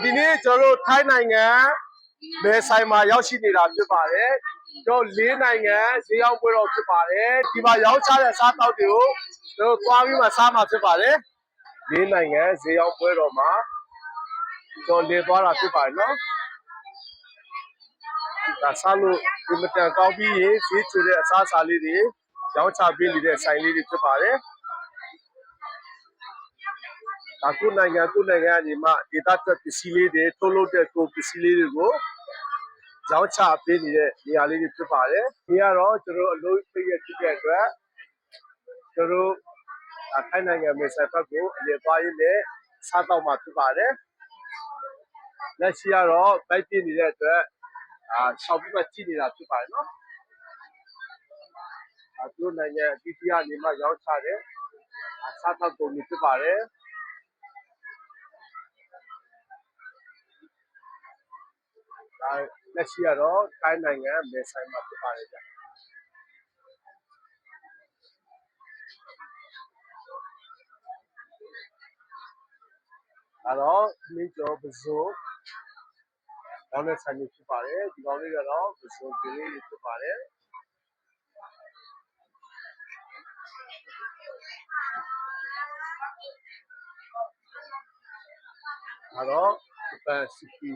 ဒီနေ့ကျွန်တော်တို့ထိုင်းနိုင်ငံမဲဆိုင်မှာရောက်ရှိနေတာဖြစ်ပါတယ်ကျွန်တော်၄နိုင်ငံဈေးရောက်ပွဲတော်ဖြစ်ပါတယ်ဒီမှာရောက်ချတဲ့စားတောက်တွေကိုကျွန်တော်သွားပြီးမှစားမှာဖြစ်ပါတယ်၄နိုင်ငံဈေးရောက်ပွဲတော်မှာကျွန်တော်လည်သွားတာဖြစ်ပါတယ်နော်ဒါစားလို့ဒီမတန်ကောင်းပြီးရင်ဈေးချိုတဲ့အစားအစာလေးတွေရောင်းချပေးနေတဲ့ဆိုင်လေးတွေဖြစ်ပါတယ်အခုနိုင်ငံကနေမှဒေသထွက်ပစ္စည်းလေးတွေထုတ်လုပ်တဲ့ကိုပစ္စည်းလေးတွေကိုရောင်းချပေးနေတဲ့နေရာလေးတွေဖြစ်ပါတယ်ဒီကတော့ကျွန်တော်အလုပ်ပိတ်ရဖြစ်တဲ့အတွက်ကျွန်တော်ထိုင်းနိုင်ငံမြေဆိုင်ဘက်ကိုအလည်သွားရင်းနဲ့စားတော့မှာဖြစ်ပါတယ်လက်ရှိကတော့ဗိုက်ပြည့်နေတဲ့အတွက်ရှောက်ပြီးမှကြည့်နေတာဖြစ်ပါတယ်နော်သူတို့နိုင်ငံအကြီးကြီးကနေမှရောင်းချတဲ့စားတော့ကုန်တွေဖြစ်ပါတယ်လက်ရှိကတော့ထိုင်းနိုင်ငံမဲဆိုင်မှာဖြစ်ပါတယ်ဗျတော့ဒီကျော်ပစိုးကောင်းတဲ့ဆိုင်ကြီးဖြစ်ပါတယ်ဒီကောင်းလေးကတော့ပစိုးကလေးဖြစ်ပါတယ်တော့ပန်စီကီ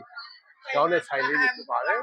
ကောင်းတဲ့ဆိုင်လေးတွေဖြစ်ပါတယ်